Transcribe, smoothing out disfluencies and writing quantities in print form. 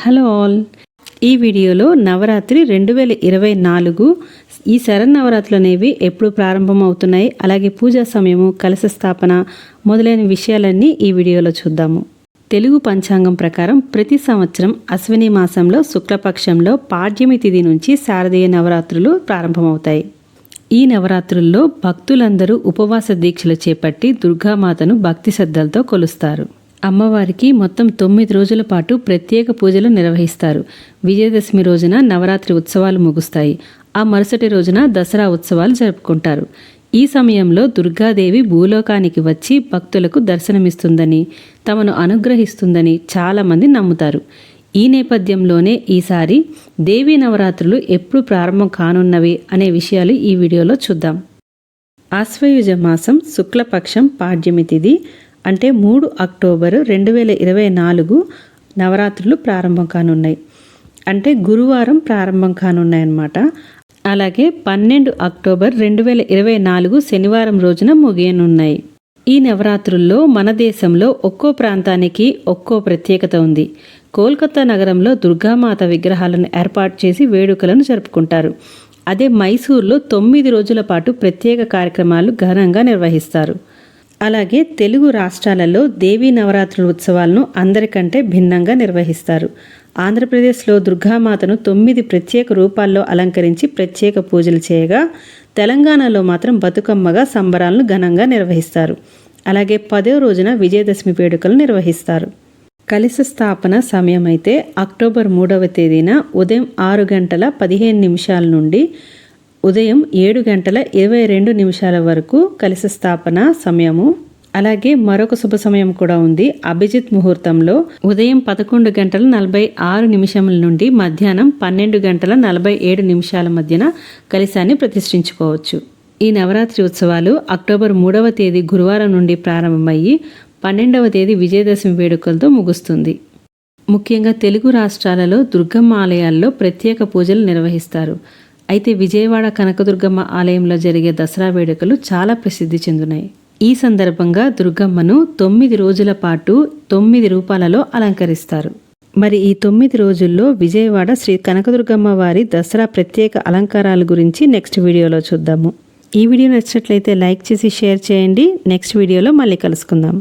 Hello all, ఈ వీడియోలో నవరాత్రి 2024 ఈ శరన్నవరాత్రులు అనేవి ఎప్పుడు ప్రారంభమవుతున్నాయి, అలాగే పూజా సమయము, కలశ స్థాపన మొదలైన విషయాలన్నీ ఈ వీడియోలో చూద్దాము. తెలుగు పంచాంగం ప్రకారం ప్రతి సంవత్సరం అశ్విని మాసంలో శుక్లపక్షంలో పాడ్యమి తిథి నుంచి శారదీయ నవరాత్రులు ప్రారంభమవుతాయి. ఈ నవరాత్రుల్లో భక్తులందరూ ఉపవాస దీక్షలు చేపట్టి దుర్గామాతను భక్తి శ్రద్ధలతో కొలుస్తారు. అమ్మవారికి మొత్తం 9 రోజుల పాటు ప్రత్యేక పూజలు నిర్వహిస్తారు. విజయదశమి రోజున నవరాత్రి ఉత్సవాలు ముగుస్తాయి. ఆ మరుసటి రోజున దసరా ఉత్సవాలు జరుపుకుంటారు. ఈ సమయంలో దుర్గాదేవి భూలోకానికి వచ్చి భక్తులకు దర్శనమిస్తుందని, తమను అనుగ్రహిస్తుందని చాలామంది నమ్ముతారు. ఈ నేపథ్యంలోనే ఈసారి దేవీ నవరాత్రులు ఎప్పుడు ప్రారంభం కానున్నవి అనే విషయాలు ఈ వీడియోలో చూద్దాం. ఆశ్వయుజ మాసం శుక్లపక్షం పాడ్యమి తిథి అంటే 3 అక్టోబరు 2024 నవరాత్రులు ప్రారంభం కానున్నాయి. అంటే గురువారం ప్రారంభం కానున్నాయన్నమాట. అలాగే 12 అక్టోబర్ 2024 శనివారం రోజున ముగియనున్నాయి. ఈ నవరాత్రుల్లో మన దేశంలో ఒక్కో ప్రాంతానికి ఒక్కో ప్రత్యేకత ఉంది. కోల్కతా నగరంలో దుర్గామాత విగ్రహాలను ఏర్పాటు చేసి వేడుకలను జరుపుకుంటారు. అదే మైసూర్లో 9 రోజుల పాటు ప్రత్యేక కార్యక్రమాలు ఘనంగా నిర్వహిస్తారు. అలాగే తెలుగు రాష్ట్రాలలో దేవీ నవరాత్రుల ఉత్సవాలను అందరికంటే భిన్నంగా నిర్వహిస్తారు. ఆంధ్రప్రదేశ్లో దుర్గామాతను 9 ప్రత్యేక రూపాల్లో అలంకరించి ప్రత్యేక పూజలు చేయగా, తెలంగాణలో మాత్రం బతుకమ్మగా సంబరాలను ఘనంగా నిర్వహిస్తారు. అలాగే 10వ రోజున విజయదశమి వేడుకలు నిర్వహిస్తారు. కలశ స్థాపన సమయం అయితే అక్టోబర్ 3వ తేదీన ఉదయం 6:15 నుండి ఉదయం 7:22 వరకు కలశ స్థాపన సమయము. అలాగే మరొక శుభ సమయం కూడా ఉంది. అభిజిత్ ముహూర్తంలో ఉదయం 11:46 నుండి మధ్యాహ్నం 12:47 మధ్యన కలశాన్ని ప్రతిష్ఠించుకోవచ్చు. ఈ నవరాత్రి ఉత్సవాలు అక్టోబర్ 3వ తేదీ గురువారం నుండి ప్రారంభమయ్యి 12వ తేదీ విజయదశమి వేడుకలతో ముగుస్తుంది. ముఖ్యంగా తెలుగు రాష్ట్రాలలో దుర్గమ్మ ఆలయాల్లో ప్రత్యేక పూజలు నిర్వహిస్తారు. అయితే విజయవాడ కనకదుర్గమ్మ ఆలయంలో జరిగే దసరా వేడుకలు చాలా ప్రసిద్ధి చెందినాయి. ఈ సందర్భంగా దుర్గమ్మను 9 రోజుల పాటు 9 రూపాలలో అలంకరిస్తారు. మరి ఈ 9 రోజుల్లో విజయవాడ శ్రీ కనకదుర్గమ్మ వారి దసరా ప్రత్యేక అలంకారాల గురించి నెక్స్ట్ వీడియోలో చూద్దాము. ఈ వీడియో నచ్చినట్లయితే లైక్ చేసి షేర్ చేయండి. నెక్స్ట్ వీడియోలో మళ్ళీ కలుసుకుందాం.